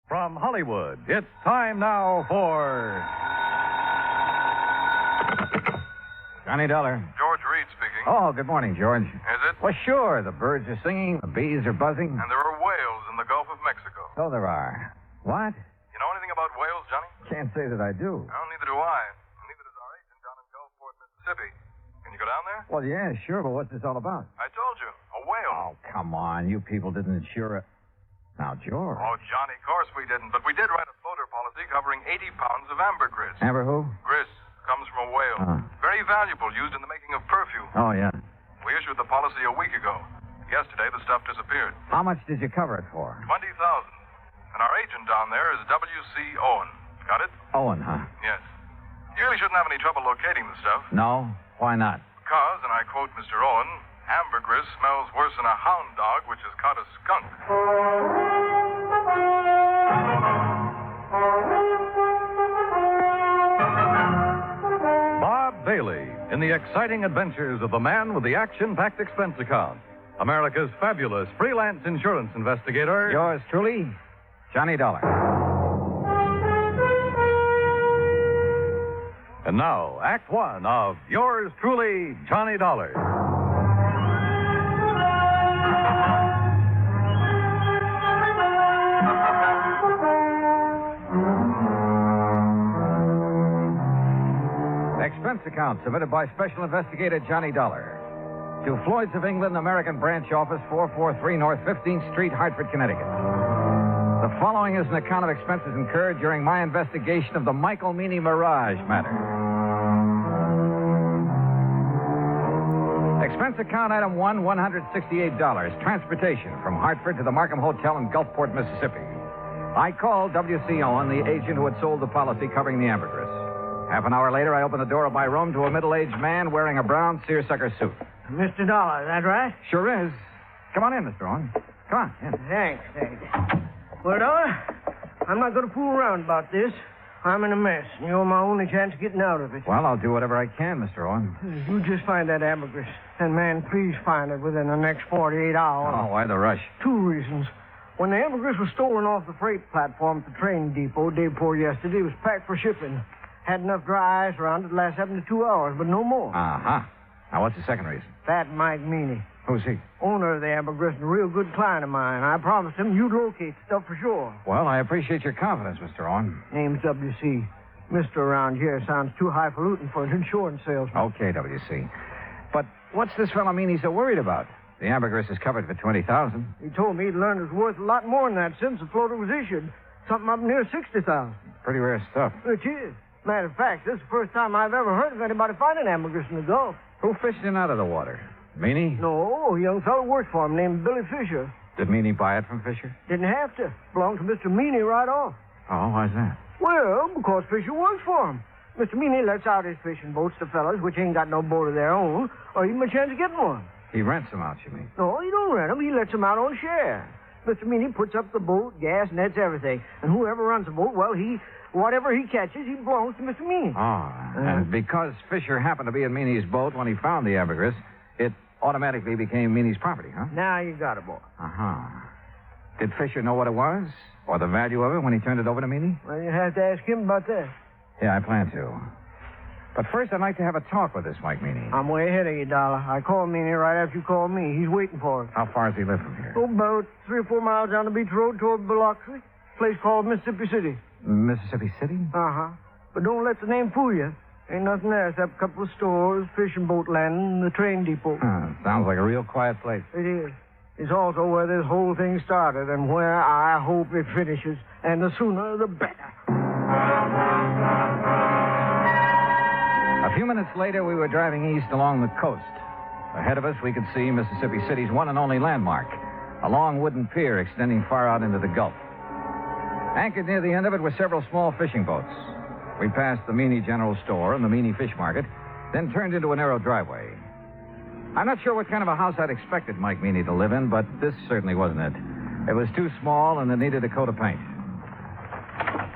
From Hollywood, it's time now for... Johnny Dollar. George Reed speaking. Oh, good morning, George. Is it? Well, sure. The birds are singing, the bees are buzzing. And there are whales in the Gulf of Mexico. So there are. What? You know anything about whales, Johnny? Can't say that I do. Well, neither do I. Neither does our agent down in Gulfport, Mississippi. Can you go down there? Well, yeah, sure, but what's this all about? I told you. A whale. Oh, come on. You people didn't insure it. Now, George. Oh, Johnny, of course we didn't. But we did write a floater policy covering 80 pounds of ambergris. Amber who? Gris comes from a whale. Very valuable, used in the making of perfume. Oh, yeah. We issued the policy a week ago. Yesterday, the stuff disappeared. How much did you cover it for? $20,000. And our agent down there is W.C. Owen. Got it? Owen, huh? Yes. You really shouldn't have any trouble locating the stuff. No? Why not? Because, and I quote Mr. Owen, ambergris smells worse than a hound dog which has caught a skunk. Bob Bailey in the exciting adventures of the man with the action-packed expense account. America's fabulous freelance insurance investigator. Yours truly, Johnny Dollar. And now, Act One of yours truly, Johnny Dollar. Expense account submitted by Special Investigator Johnny Dollar to Floyd's of England, American Branch Office, 443 North 15th Street, Hartford, Connecticut. The following is an account of expenses incurred during my investigation of the Michael Meany Mirage matter. Expense account item 1, $168. Transportation from Hartford to the Markham Hotel in Gulfport, Mississippi. I called W.C. Owen, the agent who had sold the policy covering the ambergris. Half an hour later, I opened the door of my room to a middle-aged man wearing a brown seersucker suit. Mr. Dollar, is that right? Sure is. Come on in, Mr. Owen. Come on in. Thanks. Well, Dollar, I'm not going to fool around about this. I'm in a mess, and you're my only chance of getting out of it. Well, I'll do whatever I can, Mr. Owen. You just find that ambergris. And, man, please find it within the next 48 hours. Oh, why the rush? 2 reasons. When the ambergris was stolen off the freight platform at the train depot day before yesterday, it was packed for shipping. Had enough dry ice around it to last 72 hours, but no more. Uh-huh. Now, what's the second reason? That Mike Meany. Who's he? Owner of the ambergris and a real good client of mine. I promised him you'd locate stuff for sure. Well, I appreciate your confidence, Mr. Owen. Name's W.C. Mr. around here sounds too highfalutin for an insurance salesman. Okay, W.C. But what's this fellow Meany so worried about? The ambergris is covered for $20,000. He told me he'd learned it was worth a lot more than that since the floater was issued. Something up near $60,000. Pretty rare stuff. Which is. Matter of fact, this is the first time I've ever heard of anybody finding ambergris in the Gulf. Who fished in out of the water? Meany? No, a young fellow worked for him named Billy Fisher. Did Meany buy it from Fisher? Didn't have to. Belonged to Mr. Meany right off. Oh, why's that? Well, because Fisher works for him. Mr. Meany lets out his fishing boats to fellas which ain't got no boat of their own, or even a chance of getting one. He rents them out, you mean? No, he don't rent them. He lets them out on share. Mr. Meany puts up the boat, gas, nets, everything. And whoever runs the boat, well, whatever he catches, he belongs to Mr. Meany. Oh, and because Fisher happened to be in Meany's boat when he found the ambergris, it automatically became Meany's property, huh? Now you got it, boy. Uh-huh. Did Fisher know what it was? Or the value of it when he turned it over to Meany? Well, you have to ask him about that. Yeah, I plan to. But first, I'd like to have a talk with this Mike Meany. I'm way ahead of you, Dollar. I called Meany right after you called me. He's waiting for us. How far does he live from here? Oh, about 3 or 4 miles down the beach road toward Biloxi. Place called Mississippi City. Mississippi City? Uh-huh. But don't let the name fool you. Ain't nothing there except a couple of stores, fishing boat landing, and the train depot. Sounds like a real quiet place. It is. It's also where this whole thing started and where I hope it finishes. And the sooner, the better. A few minutes later, we were driving east along the coast. Ahead of us, we could see Mississippi City's one and only landmark, a long wooden pier extending far out into the Gulf. Anchored near the end of it were several small fishing boats. We passed the Meany General Store and the Meany Fish Market, then turned into a narrow driveway. I'm not sure what kind of a house I'd expected Mike Meany to live in, but this certainly wasn't it. It was too small and it needed a coat of paint.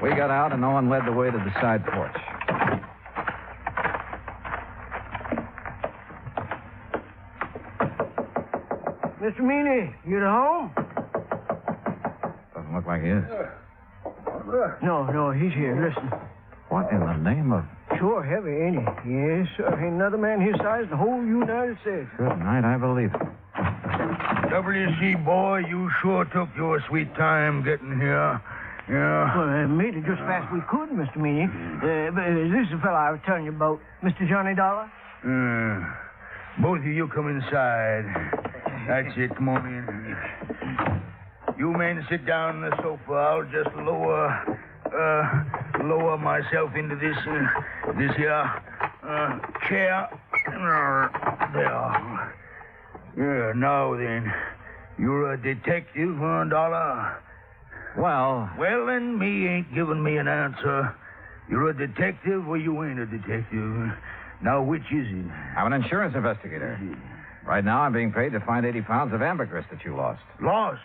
We got out and Owen led the way to the side porch. Mr. Meany, you at home? Doesn't look like he is. No, he's here. Listen. What in the name of... Sure heavy, ain't he? Yes, sir. Ain't another man his size in the whole United States. Good night, I believe it. W.C. boy, you sure took your sweet time getting here. Yeah. Well, made it just fast we could, Mr. Meany. But this is the fellow I was telling you about, Mr. Johnny Dollar. Both of you come inside. That's it. Come on in. You men sit down on the sofa. I'll just lower myself into this here chair. There. Yeah, now then. You're a detective, huh, Dollar? Well, then, me ain't giving me an answer. You're a detective or you ain't a detective. Now, which is it? I'm an insurance investigator. Right now, I'm being paid to find 80 pounds of ambergris that you lost. Lost?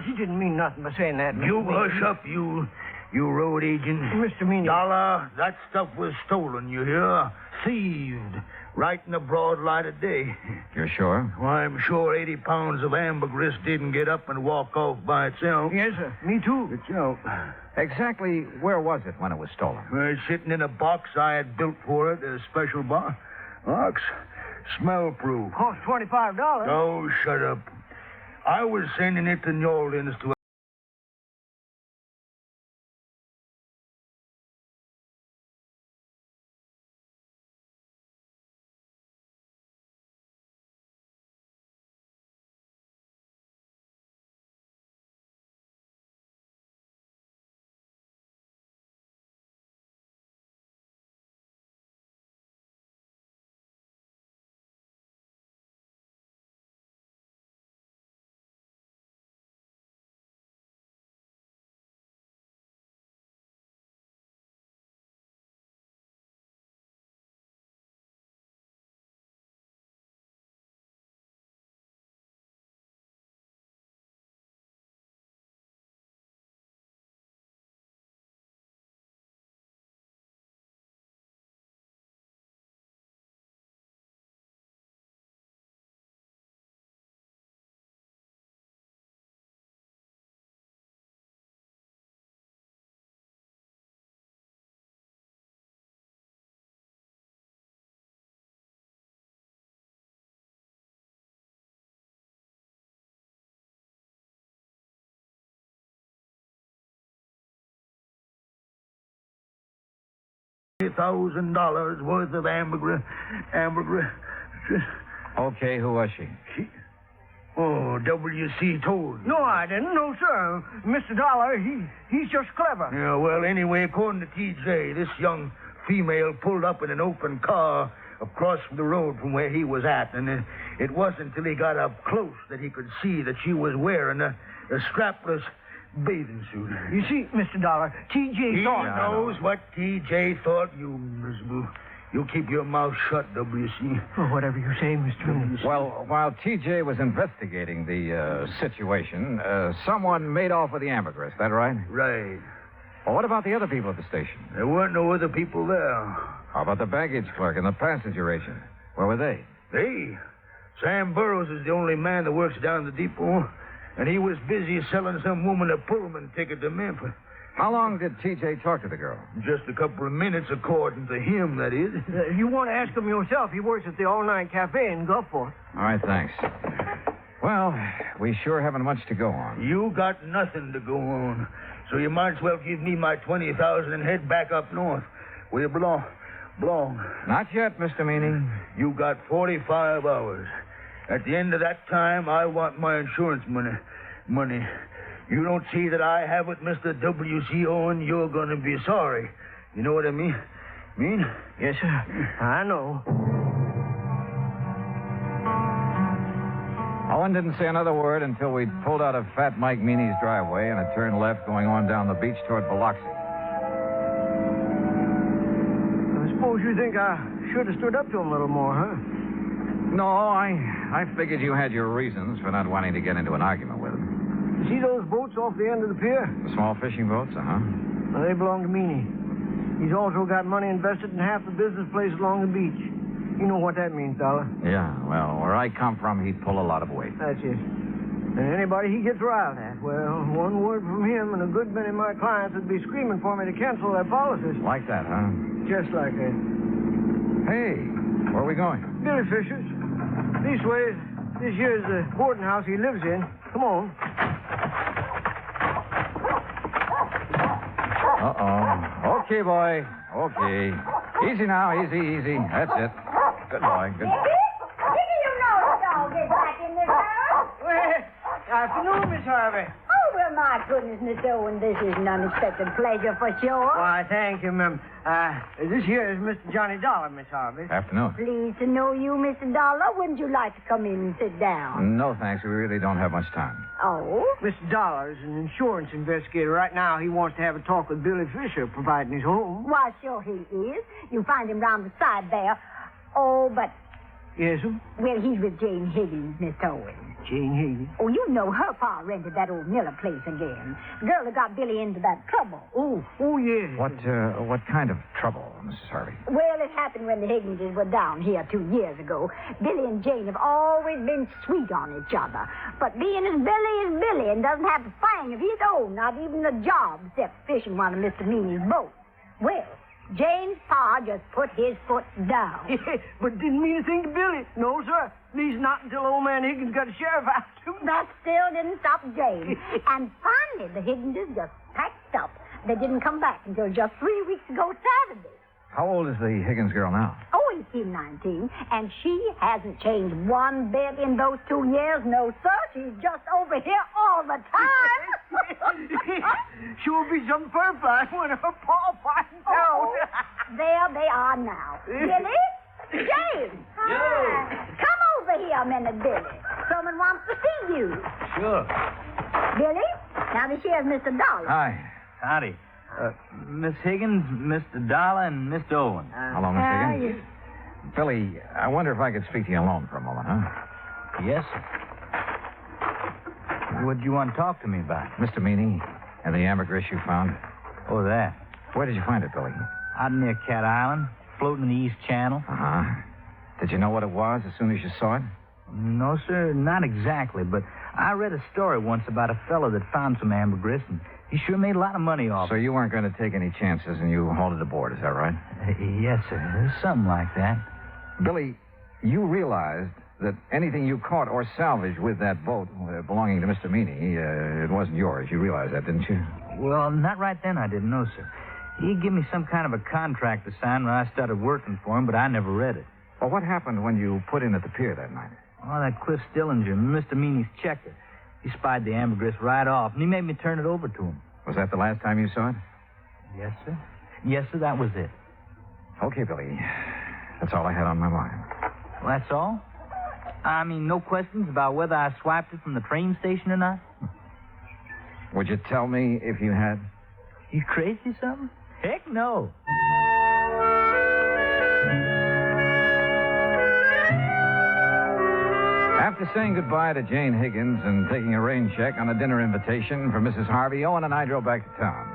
He didn't mean nothing by saying that, Mr. You Meany. hush up, you road agent. Mr. Meany. Dollar, that stuff was stolen, you hear? Thieved. Right in the broad light of day. You're sure? Why, I'm sure 80 pounds of ambergris didn't get up and walk off by itself. Yes, sir. Me too. Itself. Exactly where was it when it was stolen? Sitting in a box I had built for it, a special box. Smell-proof. Cost $25. Oh, shut up. I was sending it to New Orleans to... $1,000 worth of ambergris. Okay, who was she? W.C. told you. No, I didn't. No, sir. Mr. Dollar, he's just clever. Yeah, well, anyway, according to T.J., this young female pulled up in an open car across the road from where he was at, and it wasn't until he got up close that he could see that she was wearing a strapless bathing suit. You see, Mr. Dollar, T.J. thought... He knows what T.J. thought, you miserable. You keep your mouth shut, W.C. Oh, whatever you say, Mr. Meany. Well, while T.J. was investigating the situation, someone made off with the ambergris. That right? Right. Well, what about the other people at the station? There weren't no other people there. How about the baggage clerk and the passenger agent? Where were they? Sam Burroughs is the only man that works down the depot, and he was busy selling some woman a Pullman ticket to Memphis. How long did T.J. talk to the girl? Just a couple of minutes, according to him, that is. If you want to ask him yourself, he works at the All-Night Cafe in Gulfport. All right, thanks. Well, we sure haven't much to go on. You got nothing to go on. So you might as well give me my $20,000 and head back up north, where you belong. Not yet, Mr. Meany. You got 45 hours. At the end of that time, I want my insurance money. You don't see that I have it, Mr. W.C. Owen, you're going to be sorry. You know what I mean? Yes, sir. I know. Owen didn't say another word until we pulled out of Fat Mike Meany's driveway and it turned left going on down the beach toward Biloxi. I suppose you think I should have stood up to him a little more, huh? No, I figured you had your reasons for not wanting to get into an argument with him. You see those boats off the end of the pier? The small fishing boats, uh-huh. Well, they belong to Meany. He's also got money invested in half the business places along the beach. You know what that means, Dollar. Yeah, well, where I come from, he'd pull a lot of weight. That's it. And anybody he gets riled at, well, one word from him and a good many of my clients would be screaming for me to cancel their policies. Like that, huh? Just like that. Hey, where are we going? Billy Fisher's. These ways, this here's the boarding house he lives in. Come on. Uh-oh. Okay, boy. Okay. Easy now, easy. That's it. Good boy, good boy. Did you know the dog is back in this house? Well, afternoon, Miss Harvey. Oh, well, my goodness, Miss Owen, this is an unexpected pleasure for sure. Why, thank you, ma'am. This here is Mr. Johnny Dollar, Miss Harvey. Afternoon. Pleased to know you, Mr. Dollar. Wouldn't you like to come in and sit down? No, thanks. We really don't have much time. Oh? Mr. Dollar is an insurance investigator. Right now, he wants to have a talk with Billy Fisher, providing he's home. Why, sure he is. You find him round the side there. Oh, but, Yes, sir? well, he's with Jane Higgins, Miss Owen. Jane Higgins. Oh, you know her pa rented that old Miller place again. The girl that got Billy into that trouble. Oh, yes. What kind of trouble, Mrs. Harvey? Well, it happened when the Higginses were down here 2 years ago. Billy and Jane have always been sweet on each other. But being as Billy is Billy and doesn't have a thing of his own, not even a job except fishing one of Mr. Meany's boats. Well, Jane's pa just put his foot down. But didn't mean a thing to Billy. No, sir. At least not until old man Higgins got a sheriff after him. That still didn't stop Jane. And finally, the Higginses just packed up. They didn't come back until just 3 weeks ago Saturday. How old is the Higgins girl now? Oh, 18, 19. And she hasn't changed one bit in those 2 years. No, sir. She's just over here all the time. Sure be some fur fly when her paw finds out. There they are now. Billy? Jane! Hi. Come over here a minute, Billy. Someone wants to see you. Sure. Billy? Now, this here's Mr. Dollar. Hi. Howdy. Miss Higgins, Mr. Dollar, and Mr. Owen. Hello, Miss Higgins. Billy, I wonder if I could speak to you alone for a moment, huh? Yes, sir. What do you want to talk to me about? Mr. Meany and the ambergris you found. Oh, that. Where did you find it, Billy? Out near Cat Island, floating in the East Channel. Uh-huh. Did you know what it was as soon as you saw it? No, sir, not exactly, but I read a story once about a fellow that found some ambergris, and he sure made a lot of money off So it. you weren't going to take any chances and you hauled it aboard, is that right? Yes, sir. Something like that. Billy, you realized that anything you caught or salvaged with that boat belonging to Mr. Meany, it wasn't yours. You realized that, didn't you? Well, not right then, I didn't know, sir. He gave me some kind of a contract to sign when I started working for him, but I never read it. Well, what happened when you put in at the pier that night? Oh, that Cliff Stillinger, Mr. Meany's checker. He spied the ambergris right off, and he made me turn it over to him. Was that the last time you saw it? Yes, sir. Yes, sir, that was it. Okay, Billy. That's all I had on my mind. Well, that's all? I mean, no questions about whether I swiped it from the train station or not? Would you tell me if you had? You crazy or something? Heck no. After saying goodbye to Jane Higgins and taking a rain check on a dinner invitation for Mrs. Harvey, Owen and I drove back to town.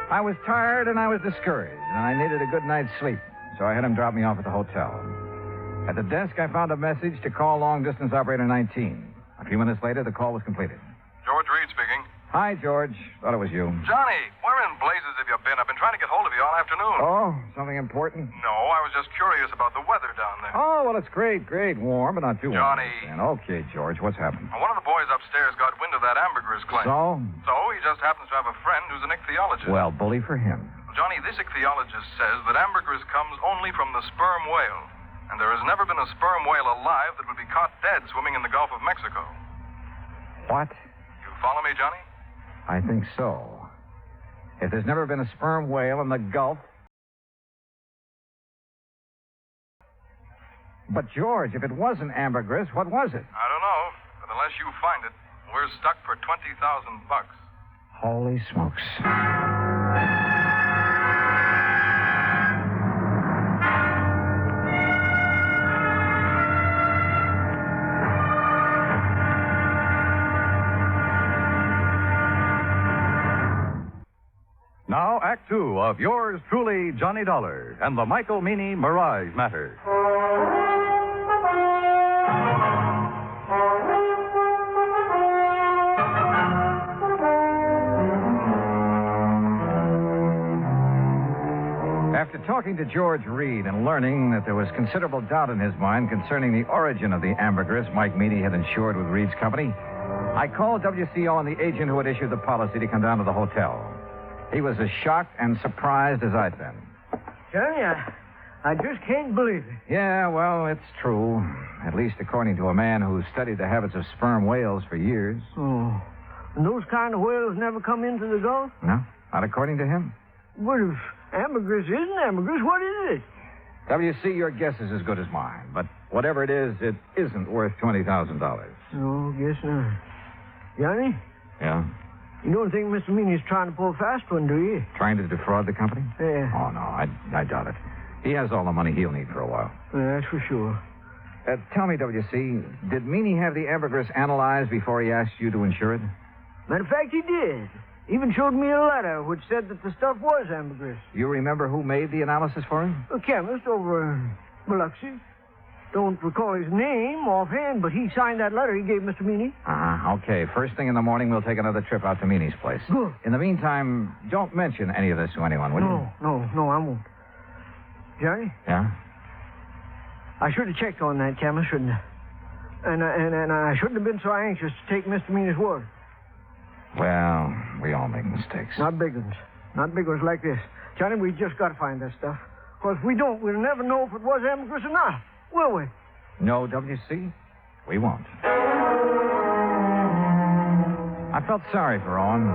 I was tired and I was discouraged, and I needed a good night's sleep, so I had him drop me off at the hotel. At the desk, I found a message to call long-distance operator 19. A few minutes later, the call was completed. George Reed speaking. Hi, George. Thought it was you. Johnny, where in blazes have you been? I've been trying to get hold of you all afternoon. Oh, something important? No, I was just curious about the weather down there. Oh, well, it's great. Warm, but not too warm. Johnny. Okay, George, what's happened? One of the boys upstairs got wind of that ambergris claim. So? So he just happens to have a friend who's an ichthyologist. Well, bully for him. Johnny, this ichthyologist says that ambergris comes only from the sperm whale. And there has never been a sperm whale alive that would be caught dead swimming in the Gulf of Mexico. What? You follow me, Johnny? I think so. If there's never been a sperm whale in the Gulf. But, George, if it wasn't ambergris, what was it? I don't know, but unless you find it, we're stuck for $20,000. Holy smokes. Now, Act Two of yours truly, Johnny Dollar, and the Michael Meany Mirage Matter. After talking to George Reed and learning that there was considerable doubt in his mind concerning the origin of the ambergris Mike Meany had insured with Reed's company, I called WCO and the agent who had issued the policy to come down to the hotel. He was as shocked and surprised as I'd been. Johnny, I just can't believe it. Yeah, well, it's true. At least according to a man who studied the habits of sperm whales for years. Oh. And those kind of whales never come into the Gulf? No, not according to him. What if ambergris isn't ambergris? What is it? WC, your guess is as good as mine. But whatever it isn't worth $20,000. No, guess not. Johnny? Yeah? You don't think Mr. Meany's trying to pull a fast one, do you? Trying to defraud the company? Yeah. Oh, no, I doubt it. He has all the money he'll need for a while. Yeah, that's for sure. Tell me, WC, did Meany have the ambergris analyzed before he asked you to insure it? Matter of fact, he did. Even showed me a letter which said that the stuff was ambergris. You remember who made the analysis for him? A chemist over in Biloxi. Don't recall his name offhand, but he signed that letter he gave Mr. Meany. Okay. First thing in the morning, we'll take another trip out to Meany's place. Good. In the meantime, don't mention any of this to anyone, will you? No, I won't. Johnny? Yeah? I should have checked on that chemist, shouldn't I? And I shouldn't have been so anxious to take Mr. Meany's word. Well, we all make mistakes. Not big ones. Not big ones like this. Johnny, we just got to find that stuff. Because if we don't, we'll never know if it was ambergris or not. Will we? No, WC, we won't. I felt sorry for Owen.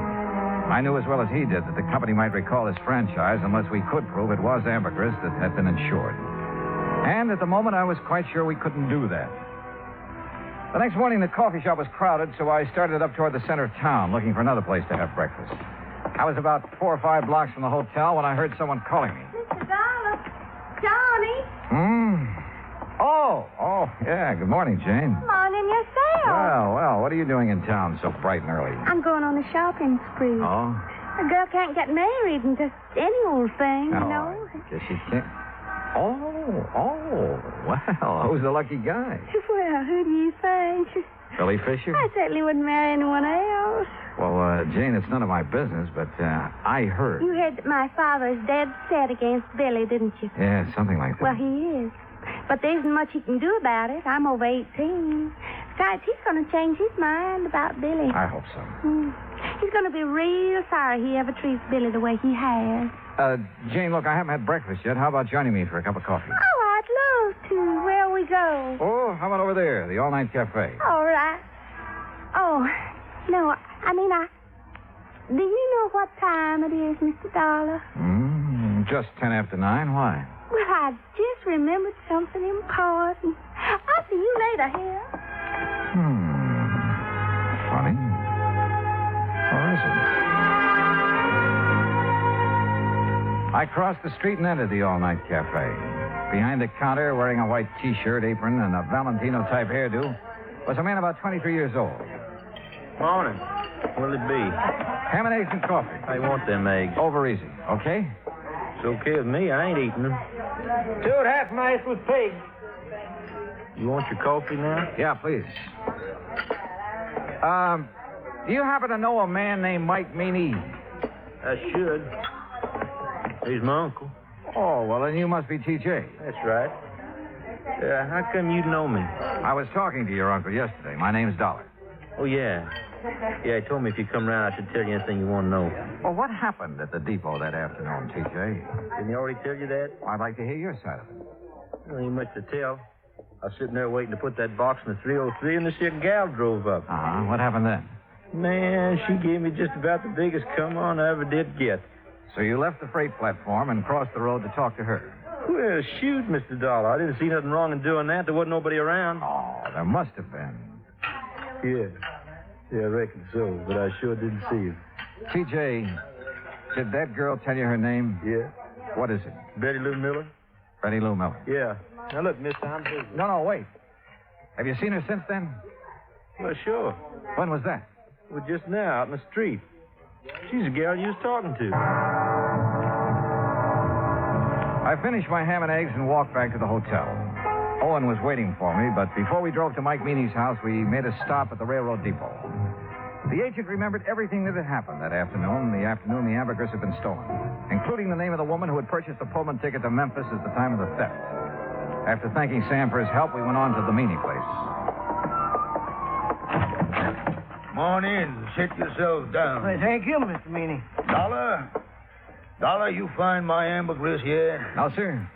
I knew as well as he did that the company might recall his franchise unless we could prove it was ambergris that had been insured. And at the moment, I was quite sure we couldn't do that. The next morning, the coffee shop was crowded, so I started up toward the center of town, looking for another place to have breakfast. I was about 4 or 5 blocks from the hotel when I heard someone calling me. Mr. Dollar. Johnny. Oh, yeah. Good morning, Jane. Morning yourself. Well, what are you doing in town so bright and early? I'm going on a shopping spree. Oh? A girl can't get married and just any old thing, you know. I guess you can't. Oh, well, who's the lucky guy? Well, who do you think? Billy Fisher? I certainly wouldn't marry anyone else. Well, Jane, it's none of my business, but I heard. You heard that my father is dead set against Billy, didn't you? Yeah, something like that. Well, he is. But there isn't much he can do about it. I'm over 18. Besides, he's going to change his mind about Billy. I hope so. He's going to be real sorry he ever treats Billy the way he has. Jane, look, I haven't had breakfast yet. How about joining me for a cup of coffee? Oh, I'd love to. Where'll we go? Oh, how about over there, the all-night cafe? All right. Oh, no, do you know what time it is, Mr. Dollar? Just 10 after 9. Why? Well, I just remembered something important. I'll see you later here. Funny. Or is it? I crossed the street and entered the all-night cafe. Behind the counter, wearing a white T-shirt, apron, and a Valentino-type hairdo, was a man about 23 years old. Morning. What'll it be? Ham and eggs and coffee. I want them eggs. Over easy, okay? It's okay with me. I ain't eating them. 2 half-mice with pig. You want your coffee now? Yeah, please. Do you happen to know a man named Mike Meany? I should. He's my uncle. Oh, well, then you must be TJ. That's right. How come you know me? I was talking to your uncle yesterday. My name's Dollar. Oh, yeah. Yeah, he told me if you come round, I should tell you anything you want to know. Well, what happened at the depot that afternoon, TJ? Didn't he already tell you that? I'd like to hear your side of it. Well, ain't much to tell. I was sitting there waiting to put that box in the 303, and this here gal drove up. What happened then? Man, she gave me just about the biggest come on I ever did get. So you left the freight platform and crossed the road to talk to her? Well, shoot, Mr. Dollar. I didn't see nothing wrong in doing that. There wasn't nobody around. Oh, there must have been. Yeah, I reckon so, but I sure didn't see you. TJ, did that girl tell you her name? Yeah. What is it? Betty Lou Miller? Betty Lou Miller. Yeah. Now, look, mister, I'm busy. No, wait. Have you seen her since then? Well, sure. When was that? Well, just now, out in the street. She's the gal you was talking to. I finished my ham and eggs and walked back to the hotel. Owen was waiting for me, but before we drove to Mike Meany's house, we made a stop at the railroad depot. The agent remembered everything that had happened that afternoon, the Ambergris had been stolen, including the name of the woman who had purchased the Pullman ticket to Memphis at the time of the theft. After thanking Sam for his help, we went on to the Meany place. Come on in. Sit yourself down. Well, thank you, Mr. Meany. Dollar, you find my ambergris yet? No, sir.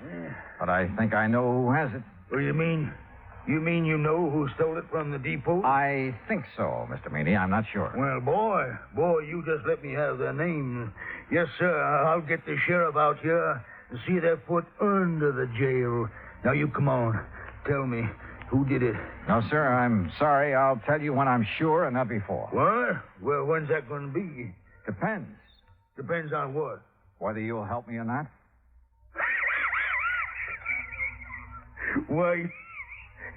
But I think I know who has it. What do you mean? You mean you know who stole it from the depot? I think so, Mr. Meany. I'm not sure. Well, boy, you just let me have their names. Yes, sir, I'll get the sheriff out here and see their foot under the jail. Now, you come on. Tell me, who did it? No, sir, I'm sorry. I'll tell you when I'm sure and not before. What? Well, when's that going to be? Depends. Depends on what? Whether you'll help me or not. Why,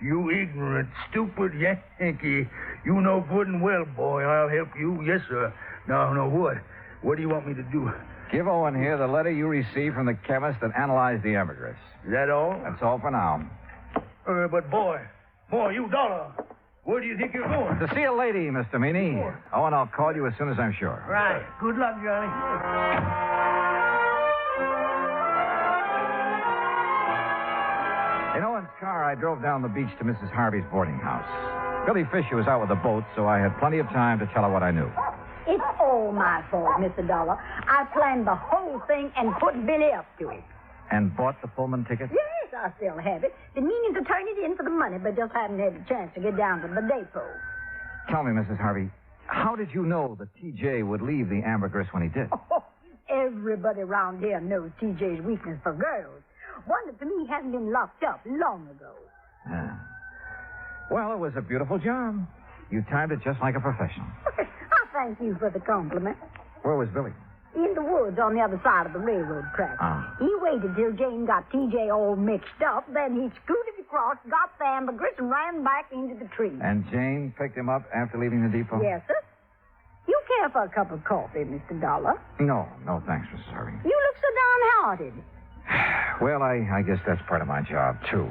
you ignorant, stupid Yankee. You know good and well, boy, I'll help you. Yes, sir. Now, what? What do you want me to do? Give Owen here the letter you received from the chemist that analyzed the ambergris. Is that all? That's all for now. But, boy, you Dollar, where do you think you're going? To see a lady, Mr. Meany. Owen, I'll call you as soon as I'm sure. Right. Good luck, Johnny. In Owen's car, I drove down the beach to Mrs. Harvey's boarding house. Billy Fisher was out with the boat, so I had plenty of time to tell her what I knew. It's all my fault, Mr. Dollar. I planned the whole thing and put Billy up to it. And bought the Pullman ticket? Yes, I still have it. Been meaning to turn it in for the money, but just haven't had a chance to get down to the depot. Tell me, Mrs. Harvey, how did you know that T.J. would leave the ambergris when he did? Oh, everybody around here knows T.J.'s weakness for girls. Wonder to me he hasn't been locked up long ago. Yeah. Well, it was a beautiful job. You timed it just like a professional. I thank you for the compliment. Where was Billy? In the woods on the other side of the railroad track. He waited till Jane got T.J. all mixed up, then he scooted across, got the ambergris, and ran back into the tree. And Jane picked him up after leaving the depot? Yes, sir. You care for a cup of coffee, Mr. Dollar? No, thanks, Mrs. Harvey. You look so downhearted. Well, I guess that's part of my job, too.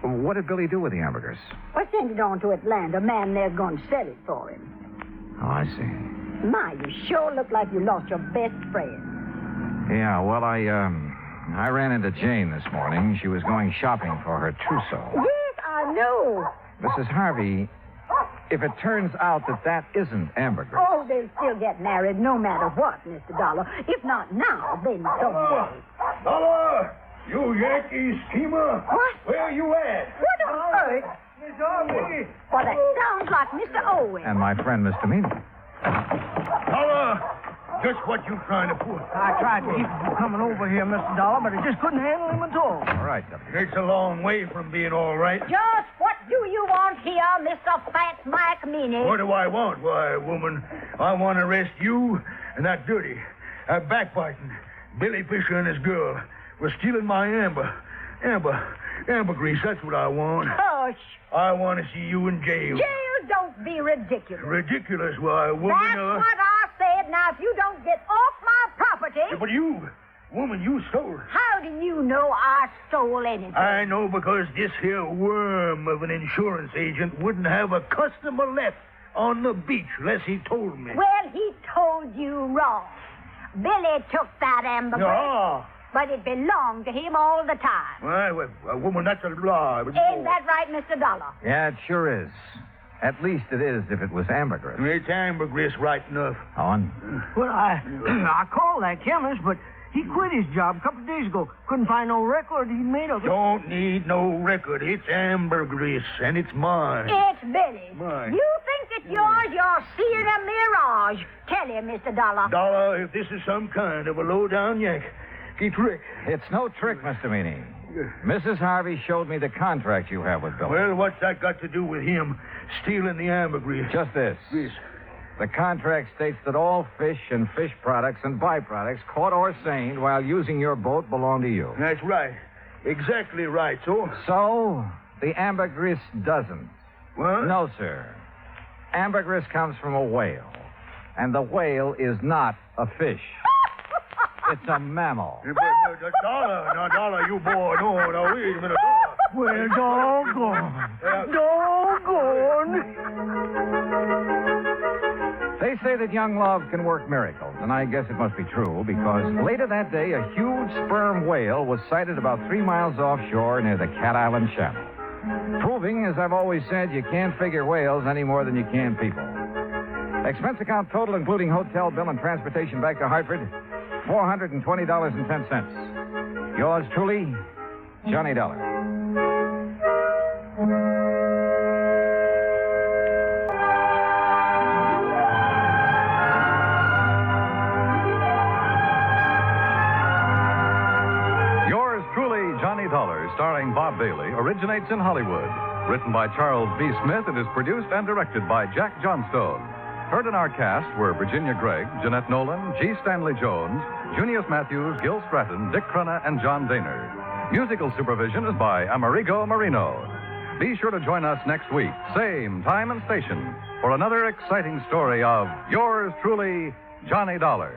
What did Billy do with the ambergris? I sent it on to Atlanta. A man there's going to sell it for him. Oh, I see. My, you sure look like you lost your best friend. Yeah, well, I ran into Jane this morning. She was going shopping for her trousseau. Yes, I know. Mrs. Harvey, if it turns out that isn't ambergris... Oh, they'll still get married no matter what, Mr. Dollar. If not now, then someday. Dollar! You Yankee schemer! What? Where you at? What on earth? Miss Harvey! Well, that sounds like Mr. Owen. And my friend, Mr. Meany. Dollar! Just what you trying to pull? I tried to keep him from coming over here, Mr. Dollar, but I just couldn't handle him at all. All right, W. It's a long way from being all right. Just what do you want here, Mr. Fat Mike Meany? What do I want? Why, woman, I want to arrest you and that dirty, backbiting Billy Fisher and his girl was stealing my ambergris. That's what I want. Hush. I want to see you in jail. Jail, don't be ridiculous. Ridiculous? Why, woman... That's what I said. Now, if you don't get off my property... Yeah, but you, woman, you stole it. How do you know I stole anything? I know because this here worm of an insurance agent wouldn't have a customer left on the beach unless he told me. Well, he told you wrong. Billy took that ambergris. No. But it belonged to him all the time. Well, woman, that's a lie. Ain't that right, Mr. Dollar? Yeah, it sure is. At least it is if it was ambergris. It's ambergris right enough. Owen? Well, I called that chemist, but he quit his job a couple of days ago. Couldn't find no record he'd made of it. Don't need no record. It's ambergris, and it's mine. It's Billy's. Mine. You think it's yours? You're seeing a mirage. Tell him, Mr. Dollar. Dollar, if this is some kind of a low-down yank, trick. It's no trick, Mr. Meany. Mrs. Harvey showed me the contract you have with Billy. Well, what's that got to do with him stealing the ambergris? Just this. This. The contract states that all fish and fish products and byproducts caught or seined while using your boat belong to you. That's right. Exactly right, So, the ambergris doesn't. What? No, sir. Ambergris comes from a whale. And the whale is not a fish. It's a mammal. But Dollar, now, Dollar, you boy, no, wait a minute, Dollar. Well, doggone. Doggone. say that young love can work miracles, and I guess it must be true, because later that day, a huge sperm whale was sighted about 3 miles offshore near the Cat Island Channel. Proving, as I've always said, you can't figure whales any more than you can people. Expense account total, including hotel bill and transportation back to Hartford, $420.10. Yours truly, Johnny Dollar. Yours truly, Johnny Dollar, starring Bob Bailey, originates in Hollywood. Written by Charles B. Smith, it is produced and directed by Jack Johnstone. Heard in our cast were Virginia Gregg, Jeanette Nolan, G. Stanley Jones, Junius Matthews, Gil Stratton, Dick Crenna, and John Daner. Musical supervision is by Amerigo Marino. Be sure to join us next week, same time and station, for another exciting story of yours truly, Johnny Dollar.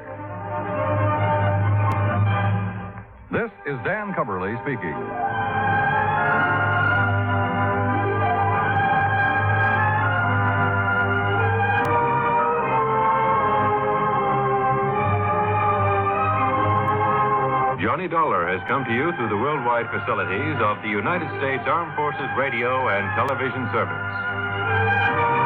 This is Dan Cumberly speaking. Johnny Dollar has come to you through the worldwide facilities of the United States Armed Forces Radio and Television Service.